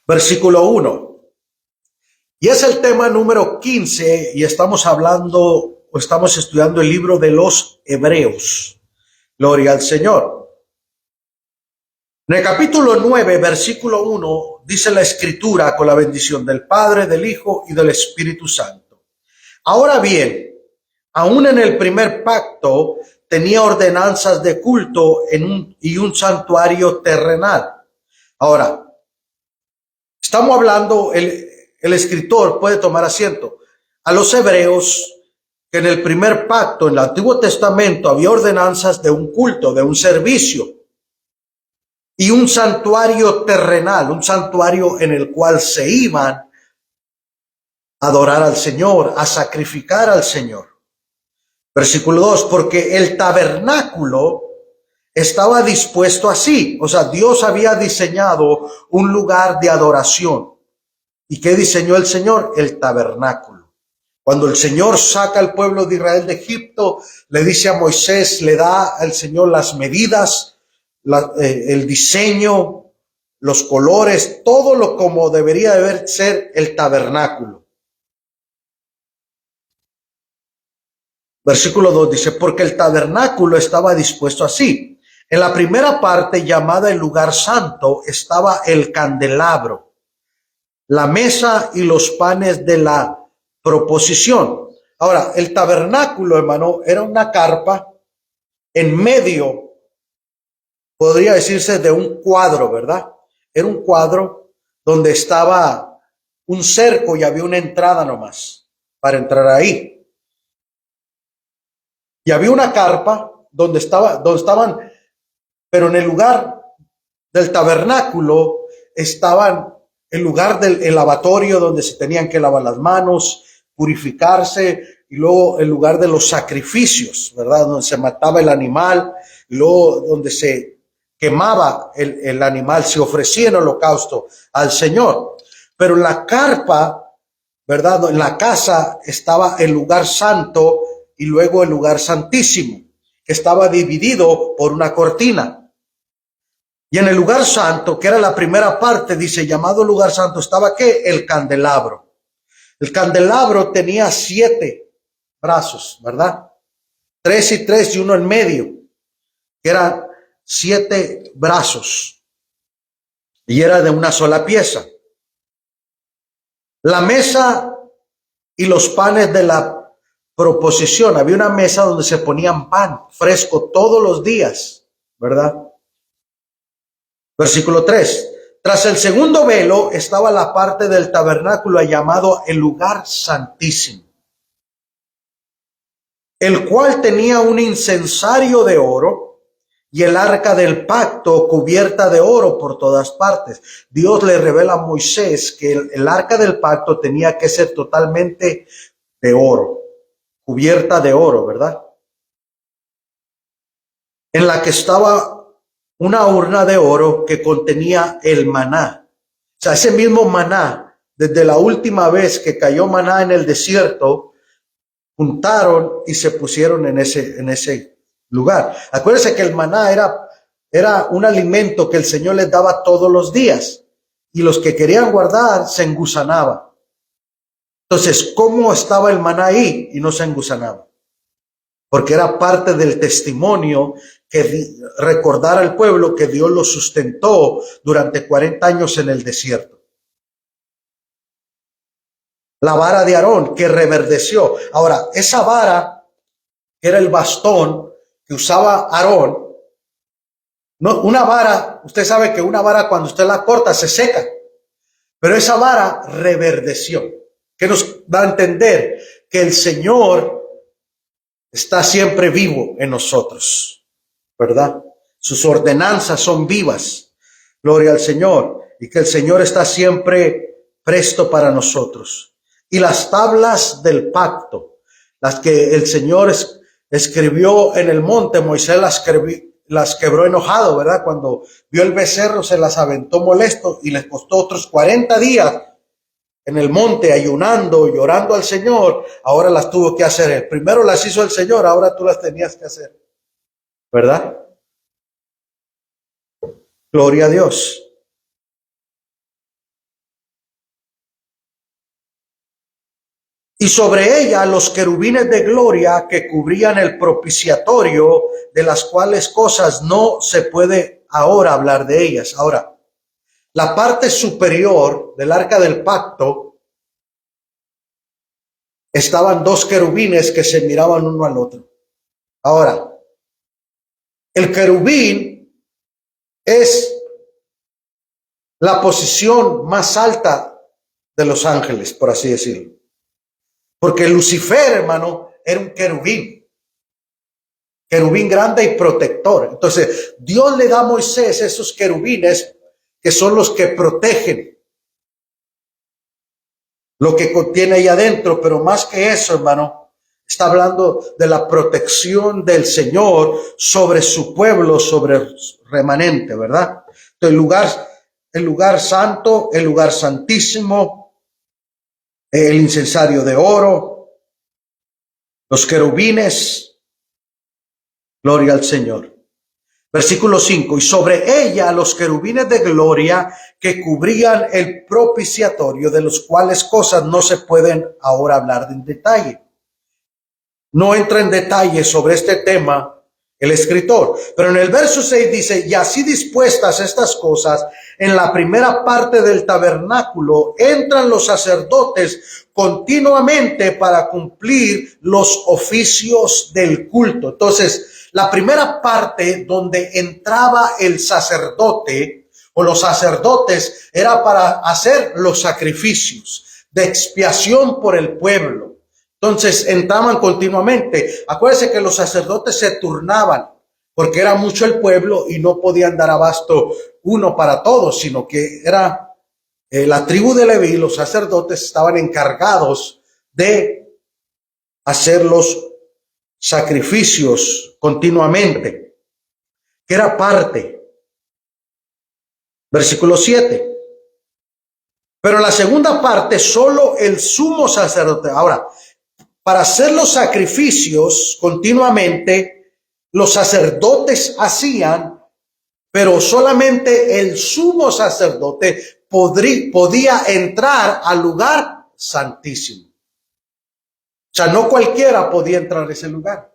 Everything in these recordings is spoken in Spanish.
versículo 1. Y es el tema número 15 y estamos hablando o estamos estudiando el libro de los Hebreos. Gloria al Señor. En el capítulo 9, versículo 1, dice la Escritura: con la bendición del Padre, del Hijo y del Espíritu Santo. Ahora bien, aún en el primer pacto tenía ordenanzas de culto y un santuario terrenal. Ahora, estamos hablando, el escritor puede tomar asiento, a los hebreos, que en el primer pacto, en el Antiguo Testamento, había ordenanzas de un culto, de un servicio, y un santuario terrenal, un santuario en el cual se iban a adorar al Señor, a sacrificar al Señor. Versículo 2, porque el tabernáculo estaba dispuesto así, o sea, Dios había diseñado un lugar de adoración. ¿Y qué diseñó el Señor? El tabernáculo. Cuando el Señor saca al pueblo de Israel de Egipto, le dice a Moisés, le da al Señor las medidas, el diseño, los colores, todo lo como debería de ser el tabernáculo. Versículo 2 dice, porque el tabernáculo estaba dispuesto así. En la primera parte, llamada el lugar santo, estaba el candelabro, la mesa y los panes de la proposición. Ahora, el tabernáculo, hermano, era una carpa en medio, podría decirse, de un cuadro, ¿verdad? Era un cuadro donde estaba un cerco y había una entrada nomás para entrar ahí. Y había una carpa donde estaban, pero en el lugar del tabernáculo estaban el lugar del lavatorio donde se tenían que lavar las manos, purificarse, y luego el lugar de los sacrificios, ¿verdad? Donde se mataba el animal, y luego donde se quemaba el animal, se ofrecía en holocausto al Señor. Pero en la carpa, ¿verdad? En la casa estaba el lugar santo y luego el lugar santísimo, que estaba dividido por una cortina. Y en el lugar santo, que era la primera parte, dice, llamado lugar santo, estaba ¿qué? El candelabro. El candelabro tenía 7 brazos, ¿verdad? 3 y 3 y uno en medio, que eran 7 brazos. Y era de una sola pieza. La mesa y los panes de la proposición. Había una mesa donde se ponían pan fresco todos los días, ¿verdad? Versículo 3. Tras el segundo velo estaba la parte del tabernáculo llamado el lugar santísimo, el cual tenía un incensario de oro y el arca del pacto cubierta de oro por todas partes. Dios le revela a Moisés que el arca del pacto tenía que ser totalmente de oro, cubierta de oro, ¿verdad? En la que estaba una urna de oro que contenía el maná. O sea, ese mismo maná, desde la última vez que cayó maná en el desierto, juntaron y se pusieron en ese lugar. Acuérdense que el maná era un alimento que el Señor les daba todos los días, y los que querían guardar se engusanaban. Entonces, ¿cómo estaba el maná ahí y no se engusanaba? Porque era parte del testimonio que recordara al pueblo que Dios lo sustentó durante 40 años en el desierto. La vara de Aarón que reverdeció. Ahora, esa vara, que era el bastón que usaba Aarón, no, una vara, usted sabe que una vara cuando usted la corta se seca, pero esa vara reverdeció, que nos da a entender que el Señor está siempre vivo en nosotros, ¿verdad? Sus ordenanzas son vivas, gloria al Señor, y que el Señor está siempre presto para nosotros. Y las tablas del pacto, las que el Señor escribió en el monte, Moisés las quebró enojado, ¿verdad? Cuando vio el becerro se las aventó molesto y les costó otros 40 días en el monte ayunando, llorando al Señor. Ahora las tuvo que hacer él. Primero las hizo el Señor, ahora tú las tenías que hacer, ¿verdad? Gloria a Dios. Y sobre ella los querubines de gloria que cubrían el propiciatorio, de las cuales cosas no se puede ahora hablar de ellas. Ahora, la parte superior del arca del pacto estaban dos querubines que se miraban uno al otro. Ahora, el querubín es la posición más alta de los ángeles, por así decirlo. Porque Lucifer, hermano, era un querubín grande y protector. Entonces, Dios le da a Moisés esos querubines que son los que protegen lo que contiene ahí adentro. Pero más que eso, hermano, está hablando de la protección del Señor sobre su pueblo, sobre el remanente, ¿verdad? Entonces, el lugar santo, el lugar santísimo, el incensario de oro, los querubines, gloria al Señor. Versículo 5, y sobre ella los querubines de gloria que cubrían el propiciatorio, de los cuales cosas no se pueden ahora hablar en detalle. No entra en detalle sobre este tema el escritor, pero en el verso 6 dice, y así dispuestas estas cosas, en la primera parte del tabernáculo entran los sacerdotes continuamente para cumplir los oficios del culto. Entonces, la primera parte donde entraba el sacerdote o los sacerdotes era para hacer los sacrificios de expiación por el pueblo. Entonces entraban continuamente. Acuérdense que los sacerdotes se turnaban porque era mucho el pueblo y no podían dar abasto uno para todos, sino que era la tribu de Leví, los sacerdotes estaban encargados de hacer los sacrificios continuamente, que era parte. Versículo 7. Pero en la segunda parte, solo el sumo sacerdote. Ahora, para hacer los sacrificios continuamente, los sacerdotes hacían, pero solamente el sumo sacerdote podía entrar al lugar santísimo. O sea, no cualquiera podía entrar a ese lugar.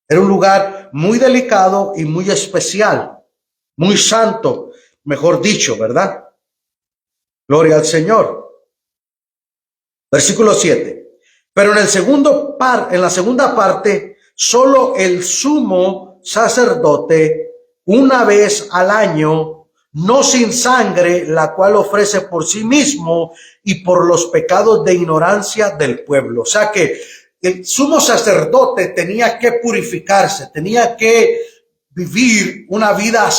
Era un lugar muy delicado y muy especial, muy santo, mejor dicho, ¿verdad? Gloria al Señor. Versículo 7. Pero en la segunda parte, solo el sumo sacerdote, una vez al año, no sin sangre, la cual ofrece por sí mismo y por los pecados de ignorancia del pueblo. O sea que el sumo sacerdote tenía que purificarse, tenía que vivir una vida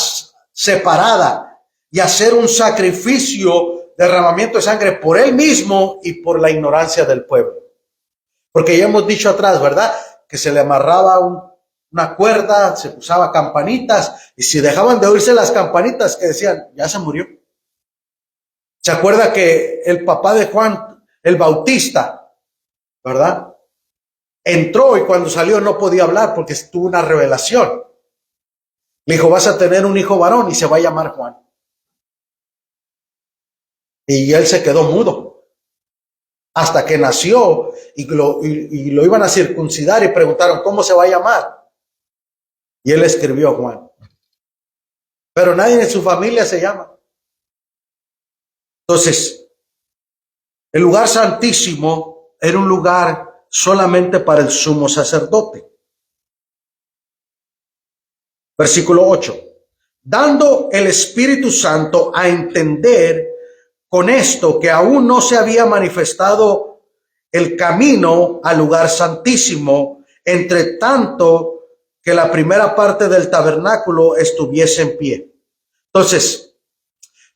separada y hacer un sacrificio, derramamiento de sangre por él mismo y por la ignorancia del pueblo. Porque ya hemos dicho atrás, ¿verdad? Que se le amarraba una cuerda, se usaba campanitas, y si dejaban de oírse las campanitas, que decían, ya se murió. ¿Se acuerda que el papá de Juan, el Bautista, ¿verdad? Entró y cuando salió no podía hablar porque tuvo una revelación. Le dijo, vas a tener un hijo varón y se va a llamar Juan. Y él se quedó mudo. Hasta que nació y lo iban a circuncidar y preguntaron, ¿cómo se va a llamar? Y él escribió Juan. Pero nadie en su familia se llama. Entonces, el lugar santísimo era un lugar solamente para el sumo sacerdote. Versículo 8. Dando el Espíritu Santo a entender con esto que aún no se había manifestado el camino al lugar santísimo, entre tanto que la primera parte del tabernáculo estuviese en pie. Entonces,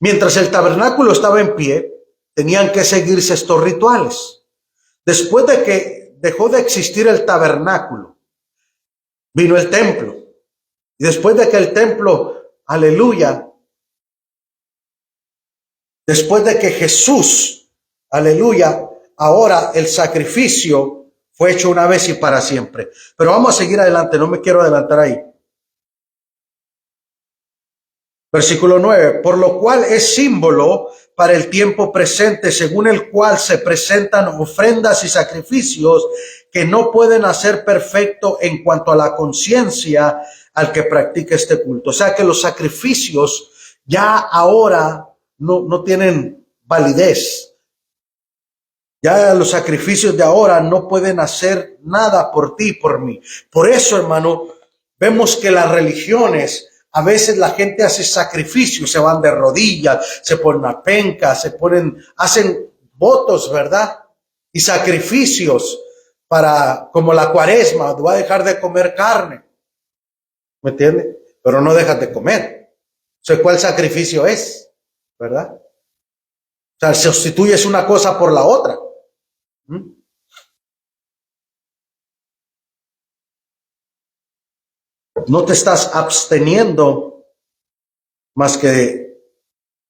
mientras el tabernáculo estaba en pie, tenían que seguirse estos rituales. Después de que dejó de existir el tabernáculo, vino el templo. Y después de que el templo, aleluya, después de que Jesús, aleluya, ahora el sacrificio fue hecho una vez y para siempre. Pero vamos a seguir adelante, no me quiero adelantar ahí. Versículo 9, por lo cual es símbolo para el tiempo presente, según el cual se presentan ofrendas y sacrificios que no pueden hacer perfecto en cuanto a la conciencia al que practica este culto. O sea que los sacrificios ya ahora no tienen validez. Ya los sacrificios de ahora no pueden hacer nada por ti y por mí. Por eso, hermano, vemos que las religiones, a veces la gente hace sacrificios, se van de rodillas, se ponen a penca, hacen votos, ¿verdad? Y sacrificios como la cuaresma, voy a dejar de comer carne. ¿Me entiende? Pero no dejas de comer. O sea, ¿cuál sacrificio es? ¿Verdad? O sea, sustituyes una cosa por la otra. No te estás absteniendo más que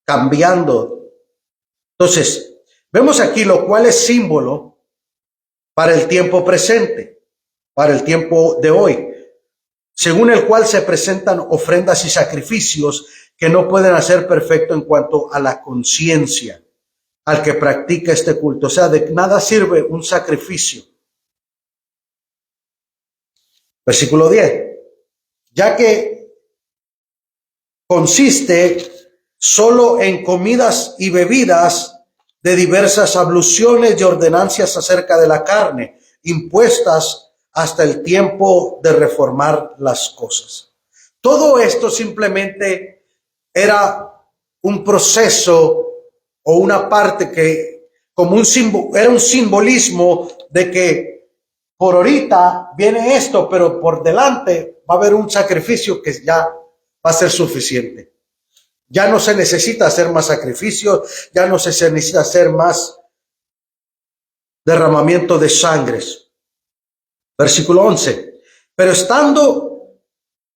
cambiando. Entonces, vemos aquí lo cual es símbolo para el tiempo presente, para el tiempo de hoy, según el cual se presentan ofrendas y sacrificios que no pueden hacer perfecto en cuanto a la conciencia al que practica este culto. O sea, de nada sirve un sacrificio. Versículo 10. Ya que consiste solo en comidas y bebidas de diversas abluciones y ordenancias acerca de la carne, impuestas hasta el tiempo de reformar las cosas. Todo esto simplemente era un proceso o una parte que era un simbolismo de que por ahorita viene esto, pero por delante va a haber un sacrificio que ya va a ser suficiente. Ya no se necesita hacer más sacrificios, ya no se necesita hacer más derramamiento de sangres. Versículo 11. Pero estando,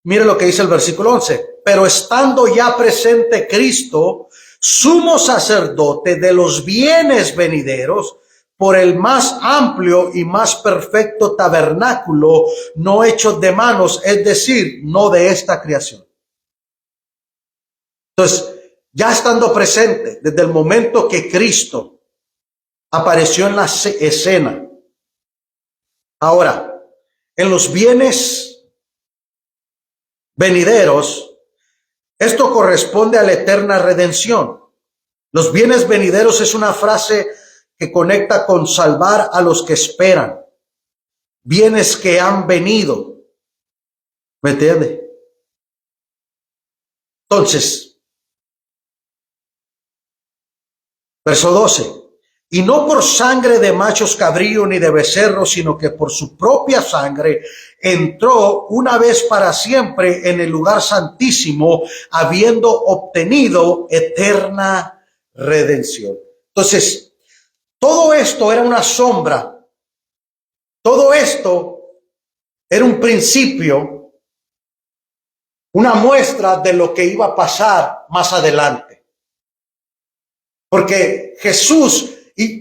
mire lo que dice el versículo 11, pero estando ya presente Cristo, sumo sacerdote de los bienes venideros, por el más amplio y más perfecto tabernáculo, no hecho de manos, es decir, no de esta creación. Entonces, ya estando presente, desde el momento que Cristo apareció en la escena, ahora, en los bienes venideros, esto corresponde a la eterna redención. Los bienes venideros es una frase que conecta con salvar a los que esperan. Bienes que han venido. ¿Me entiende? Entonces, verso 12. Y no por sangre de machos cabríos ni de becerros, sino que por su propia sangre entró una vez para siempre en el lugar santísimo, habiendo obtenido eterna redención. Entonces, todo esto era una sombra. Todo esto era un principio, una muestra de lo que iba a pasar más adelante. Porque Jesús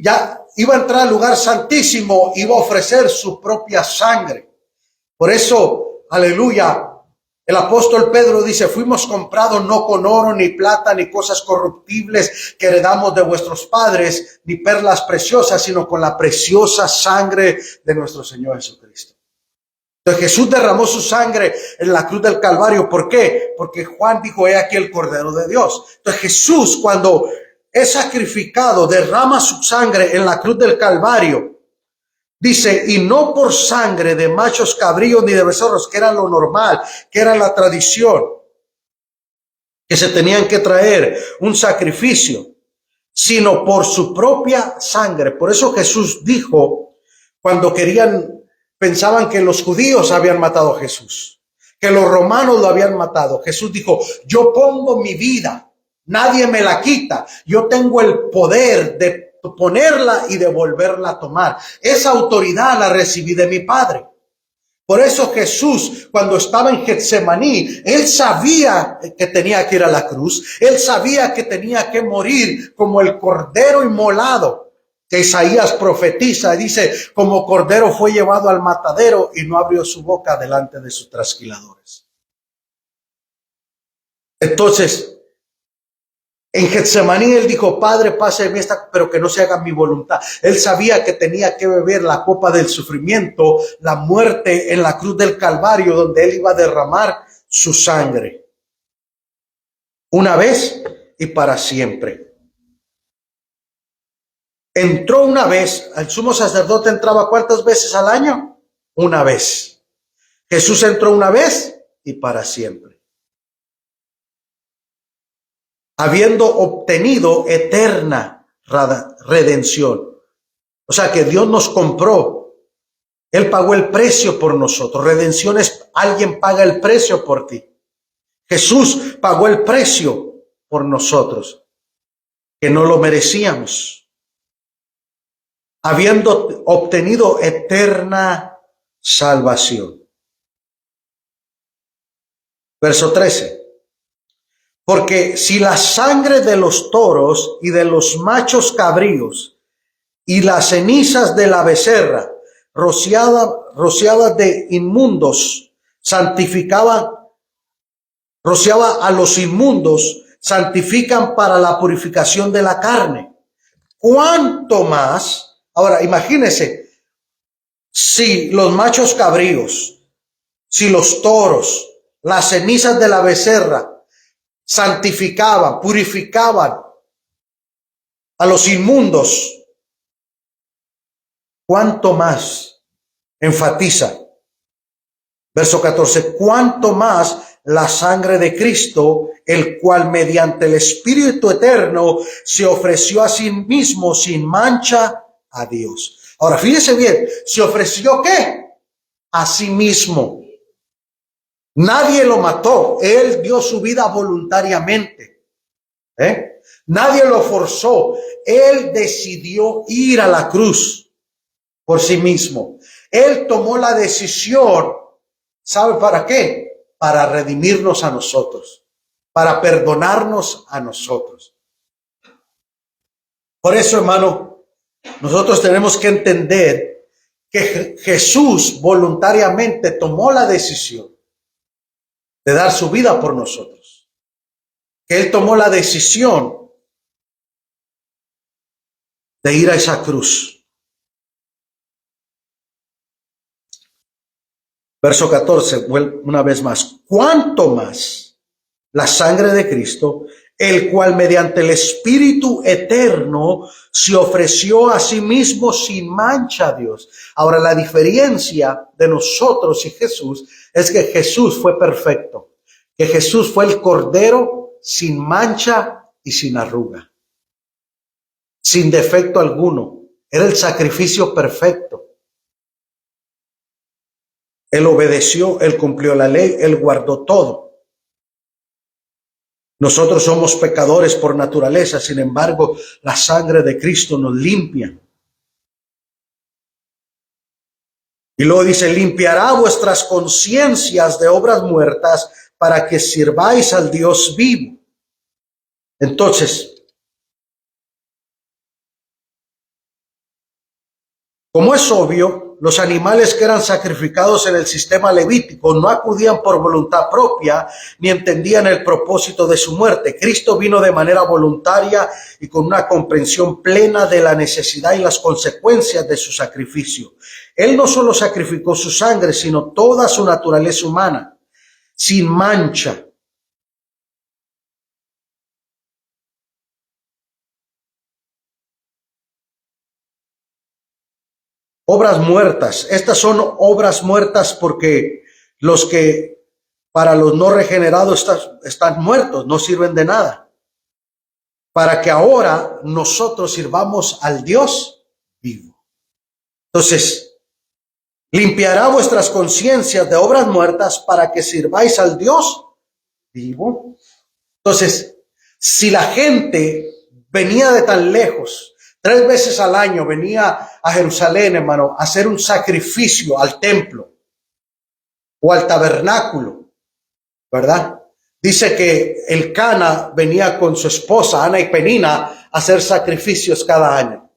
ya iba a entrar al lugar santísimo, iba a ofrecer su propia sangre. Por eso, aleluya, el apóstol Pedro dice, fuimos comprados no con oro, ni plata, ni cosas corruptibles que heredamos de vuestros padres, ni perlas preciosas, sino con la preciosa sangre de nuestro Señor Jesucristo. Entonces Jesús derramó su sangre en la cruz del Calvario. ¿Por qué? Porque Juan dijo, he aquí el Cordero de Dios. Entonces Jesús, cuando es sacrificado, derrama su sangre en la cruz del Calvario. Dice, y no por sangre de machos cabríos ni de becerros, que era lo normal, que era la tradición, que se tenían que traer un sacrificio, sino por su propia sangre. Por eso Jesús dijo, cuando pensaban que los judíos habían matado a Jesús, que los romanos lo habían matado. Jesús dijo, yo pongo mi vida, nadie me la quita, yo tengo el poder de ponerla y de volverla a tomar. Esa autoridad la recibí de mi Padre. Por eso Jesús, cuando estaba en Getsemaní, él sabía que tenía que ir a la cruz. Él sabía que tenía que morir como el cordero inmolado que Isaías profetiza. Dice, como cordero fue llevado al matadero y no abrió su boca delante de sus trasquiladores. Entonces, En Getsemaní él dijo, Padre, pase de mí esta, pero que no se haga mi voluntad. Él sabía que tenía que beber la copa del sufrimiento, la muerte en la cruz del Calvario, donde él iba a derramar su sangre. Una vez y para siempre. Entró una vez, el sumo sacerdote entraba ¿cuántas veces al año? Una vez. Jesús entró una vez y para siempre, habiendo obtenido eterna redención. O sea que Dios nos compró. Él pagó el precio por nosotros. Redención es alguien paga el precio por ti. Jesús pagó el precio por nosotros, que no lo merecíamos, habiendo obtenido eterna salvación. Verso 13. Porque si la sangre de los toros y de los machos cabríos y las cenizas de la becerra rociadas de inmundos rociaba a los inmundos, santifican para la purificación de la carne, ¿cuánto más? Ahora, imagínense, si los machos cabríos, si los toros, las cenizas de la becerra santificaban, purificaban a los inmundos, ¿cuánto más? Enfatiza. Verso 14, ¿cuánto más la sangre de Cristo, el cual mediante el Espíritu eterno se ofreció a sí mismo sin mancha a Dios? Ahora, fíjese bien, ¿se ofreció qué? A sí mismo. Nadie lo mató, él dio su vida voluntariamente. Nadie lo forzó, él decidió ir a la cruz por sí mismo. Él tomó la decisión, ¿sabe para qué? Para redimirnos a nosotros, para perdonarnos a nosotros. Por eso, hermano, nosotros tenemos que entender que Jesús voluntariamente tomó la decisión de dar su vida por nosotros. Que Él tomó la decisión de ir a esa cruz. Verso 14, una vez más. ¿Cuánto más la sangre de Cristo, el cual mediante el Espíritu eterno se ofreció a sí mismo sin mancha a Dios? Ahora, la diferencia de nosotros y Jesús es que Jesús fue perfecto, que Jesús fue el Cordero sin mancha y sin arruga, sin defecto alguno. Era el sacrificio perfecto. Él obedeció, Él cumplió la ley, Él guardó todo. Nosotros somos pecadores por naturaleza, sin embargo, la sangre de Cristo nos limpia. Y luego dice, limpiará vuestras conciencias de obras muertas para que sirváis al Dios vivo. Entonces, como es obvio, los animales que eran sacrificados en el sistema levítico no acudían por voluntad propia ni entendían el propósito de su muerte. Cristo vino de manera voluntaria y con una comprensión plena de la necesidad y las consecuencias de su sacrificio. Él no solo sacrificó su sangre, sino toda su naturaleza humana, sin mancha. Obras muertas. Estas son obras muertas porque los que para los no regenerados están muertos, no sirven de nada. Para que ahora nosotros sirvamos al Dios vivo. Entonces, limpiará vuestras conciencias de obras muertas para que sirváis al Dios vivo. Entonces, si la gente venía de tan lejos, 3 veces al año venía a Jerusalén, hermano, a hacer un sacrificio al templo o al tabernáculo, ¿verdad? Dice que el Cana venía con su esposa, Ana y Penina, a hacer sacrificios cada año.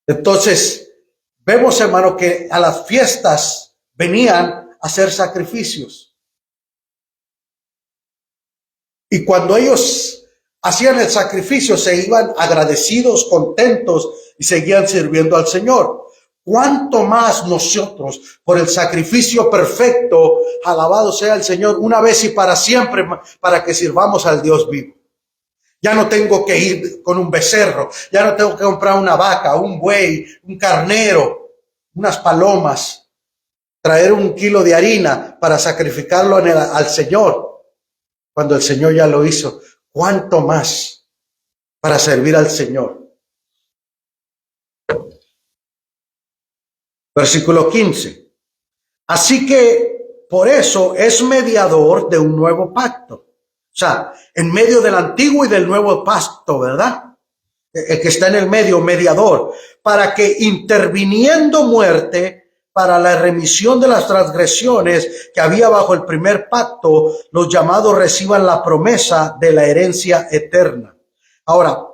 Entonces, vemos, hermano, que a las fiestas venían a hacer sacrificios. Y cuando ellos hacían el sacrificio, se iban agradecidos, contentos y seguían sirviendo al Señor. ¿Cuánto más nosotros, por el sacrificio perfecto, alabado sea el Señor, una vez y para siempre, para que sirvamos al Dios vivo? Ya no tengo que ir con un becerro, ya no tengo que comprar una vaca, un buey, un carnero, unas palomas, traer 1 kilo de harina para sacrificarlo al Señor, cuando el Señor ya lo hizo. ¿Cuánto más para servir al Señor? Versículo 15. Así que por eso es mediador de un nuevo pacto. O sea, en medio del antiguo y del nuevo pacto, ¿verdad? El que está en el medio, mediador, para que interviniendo muerte para la remisión de las transgresiones que había bajo el primer pacto, los llamados reciban la promesa de la herencia eterna. Ahora,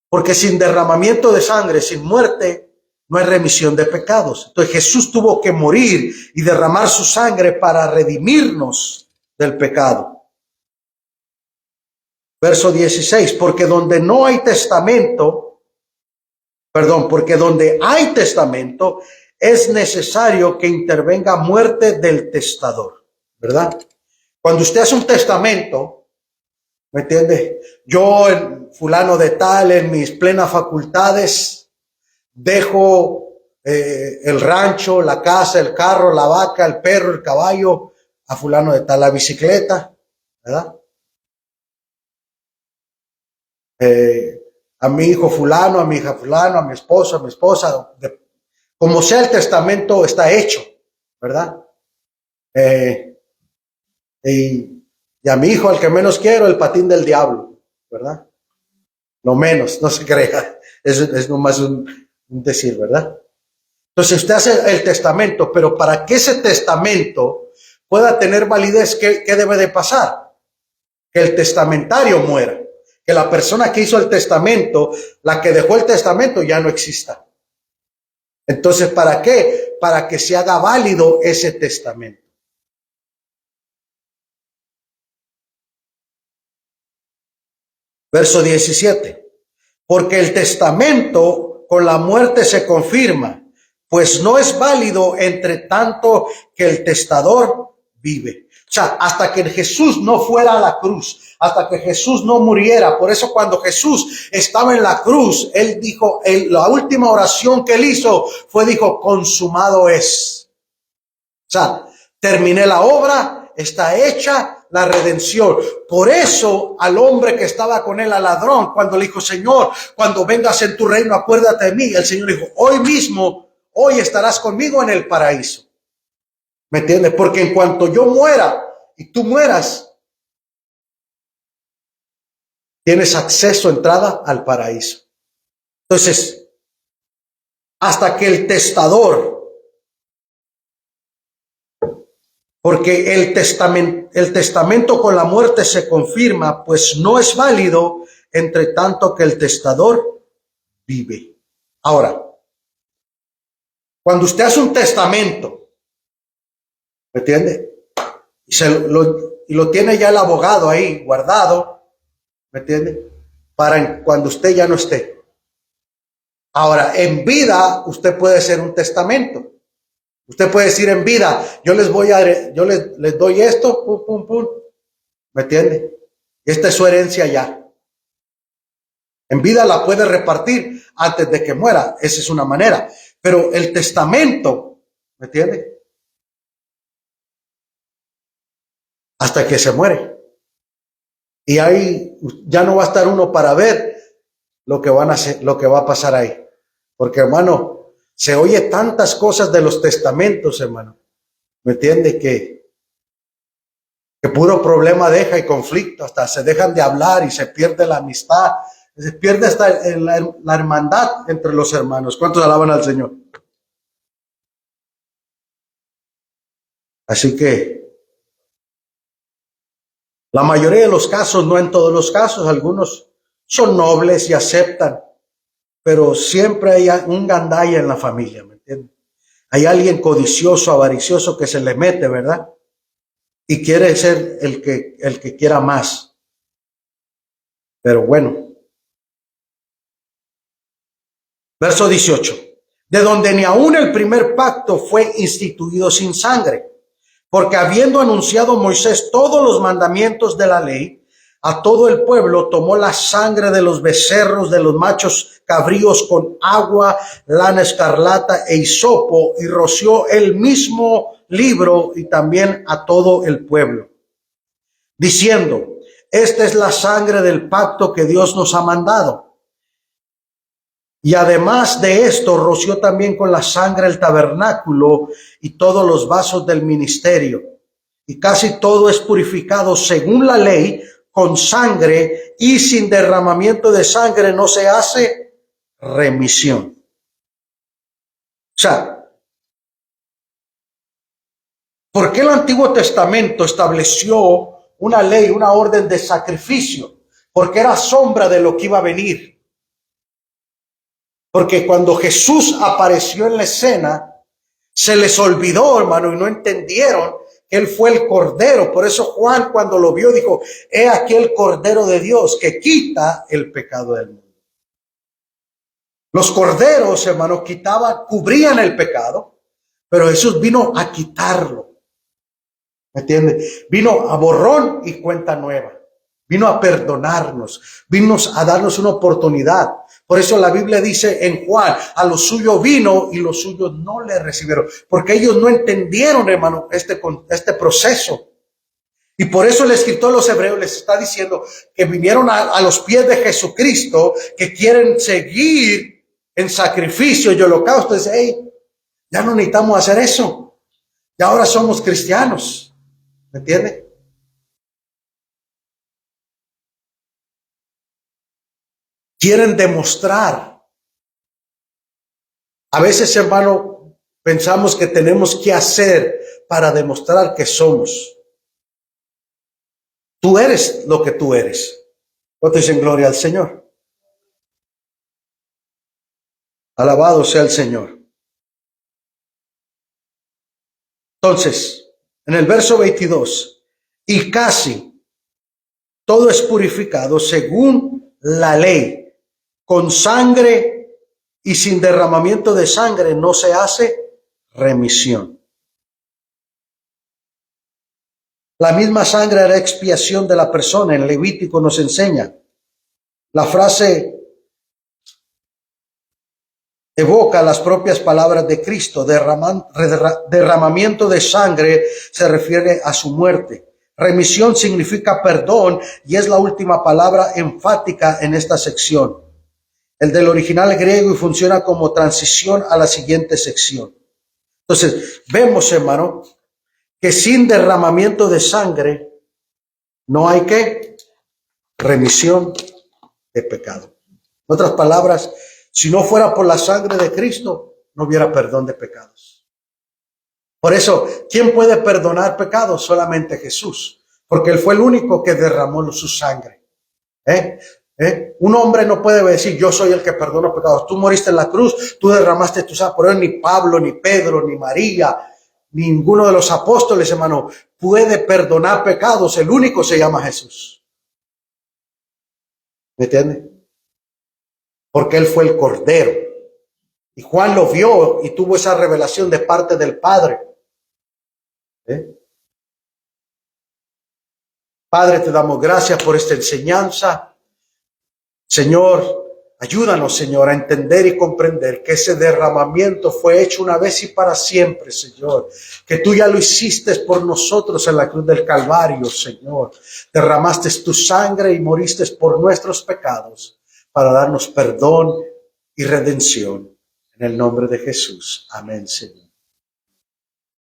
porque sin derramamiento de sangre, sin muerte, no hay remisión de pecados. Entonces Jesús tuvo que morir y derramar su sangre para redimirnos del pecado. Verso 16, porque donde hay testamento, es necesario que intervenga muerte del testador, ¿verdad? Cuando usted hace un testamento, ¿me entiende? Yo, fulano de tal, en mis plenas facultades, dejo el rancho, la casa, el carro, la vaca, el perro, el caballo, a fulano de tal, la bicicleta, ¿verdad? A mi hijo fulano, a mi hija fulano, a mi esposo, a mi esposa, como sea el testamento está hecho, ¿verdad? Y a mi hijo, al que menos quiero, el patín del diablo, ¿verdad? Lo menos, no se crea, es nomás un decir, ¿verdad? Entonces usted hace el testamento, pero para que ese testamento pueda tener validez, ¿qué debe de pasar? Que el testamentario muera, que la persona que hizo el testamento, la que dejó el testamento, ya no exista. Entonces, ¿para qué? Para que se haga válido ese testamento. Verso 17. Porque el testamento con la muerte se confirma, pues no es válido entre tanto que el testador vive. O sea, hasta que Jesús no fuera a la cruz, hasta que Jesús no muriera. Por eso cuando Jesús estaba en la cruz, él dijo, la última oración que él hizo dijo, consumado es. O sea, terminé la obra, está hecha la redención. Por eso al hombre que estaba con él, al ladrón, cuando le dijo, Señor, cuando vengas en tu reino, acuérdate de mí. El Señor dijo, hoy estarás conmigo en el paraíso. ¿Me entiendes? Porque en cuanto yo muera y tú mueras, tienes acceso, entrada al paraíso. Entonces, hasta que el testador, porque el testamento con la muerte se confirma, pues no es válido entre tanto que el testador vive. Ahora, cuando usted hace un testamento, ¿me entiende? Y lo tiene ya el abogado ahí guardado, ¿me entiende? Para cuando usted ya no esté. Ahora, en vida, usted puede hacer un testamento. Usted puede decir en vida, yo les doy esto, pum, pum, pum. ¿Me entiende? Esta es su herencia ya. En vida la puede repartir antes de que muera. Esa es una manera. Pero el testamento, ¿me entiende? Hasta que se muere. Y ahí ya no va a estar uno para ver lo que van a hacer, lo que va a pasar ahí. Porque, hermano, se oye tantas cosas de los testamentos, hermano. ¿Me entiende? Que puro problema deja y conflicto, hasta se dejan de hablar y se pierde la amistad, se pierde hasta la hermandad entre los hermanos. ¿Cuántos alaban al Señor? Así que la mayoría de los casos, no en todos los casos, algunos son nobles y aceptan, pero siempre hay un gandalla en la familia, ¿me entiendes? Hay alguien codicioso, avaricioso que se le mete, ¿verdad? Y quiere ser el que quiera más. Pero bueno. Verso 18. De donde ni aun el primer pacto fue instituido sin sangre. Porque habiendo anunciado Moisés todos los mandamientos de la ley, a todo el pueblo tomó la sangre de los becerros, de los machos cabríos con agua, lana escarlata e hisopo, y roció el mismo libro y también a todo el pueblo, diciendo: esta es la sangre del pacto que Dios nos ha mandado. Y además de esto, roció también con la sangre el tabernáculo y todos los vasos del ministerio. Y casi todo es purificado según la ley con sangre, y sin derramamiento de sangre no se hace remisión. O sea, ¿por qué el Antiguo Testamento estableció una ley, una orden de sacrificio? Porque era sombra de lo que iba a venir. Porque cuando Jesús apareció en la escena, se les olvidó, hermano, y no entendieron que Él fue el Cordero. Por eso Juan, cuando lo vio, dijo: he aquí el Cordero de Dios que quita el pecado del mundo. Los corderos, hermano, cubrían el pecado, pero Jesús vino a quitarlo. ¿Me entiende? Vino a borrón y cuenta nueva. Vino a perdonarnos, vino a darnos una oportunidad. Por eso la Biblia dice en Juan: a los suyos vino y los suyos no le recibieron. Porque ellos no entendieron, hermano, este proceso. Y por eso el escritor de los Hebreos les está diciendo que vinieron a los pies de Jesucristo, que quieren seguir en sacrificio y holocausto. Dice: hey, ya no necesitamos hacer eso. Ya ahora somos cristianos. ¿Me entiende? Quieren demostrar. A veces, hermano, pensamos que tenemos que hacer para demostrar que somos. Tú eres lo que tú eres. ¿Cuánto dicen gloria al Señor? Alabado sea el Señor. Entonces, en el verso 22, y casi todo es purificado según la ley, con sangre, y sin derramamiento de sangre no se hace remisión. La misma sangre hará expiación de la persona. En Levítico nos enseña. La frase evoca las propias palabras de Cristo. Derramamiento de sangre se refiere a su muerte. Remisión significa perdón y es la última palabra enfática en esta sección. El del original griego, y funciona como transición a la siguiente sección. Entonces, vemos, hermano, que sin derramamiento de sangre no hay ¿qué? Remisión de pecado. En otras palabras, si no fuera por la sangre de Cristo, no hubiera perdón de pecados. Por eso, ¿quién puede perdonar pecados? Solamente Jesús, porque Él fue el único que derramó su sangre. Un hombre no puede decir: yo soy el que perdona pecados. Tú moriste en la cruz, tú derramaste tu sangre. Por eso ni Pablo, ni Pedro, ni María, ninguno de los apóstoles, hermano, puede perdonar pecados. El único se llama Jesús. ¿Me entiende? Porque Él fue el Cordero. Y Juan lo vio y tuvo esa revelación de parte del Padre. Padre, te damos gracias por esta enseñanza. Señor, ayúdanos, Señor, a entender y comprender que ese derramamiento fue hecho una vez y para siempre, Señor. Que tú ya lo hiciste por nosotros en la cruz del Calvario, Señor. Derramaste tu sangre y moriste por nuestros pecados para darnos perdón y redención. En el nombre de Jesús. Amén, Señor.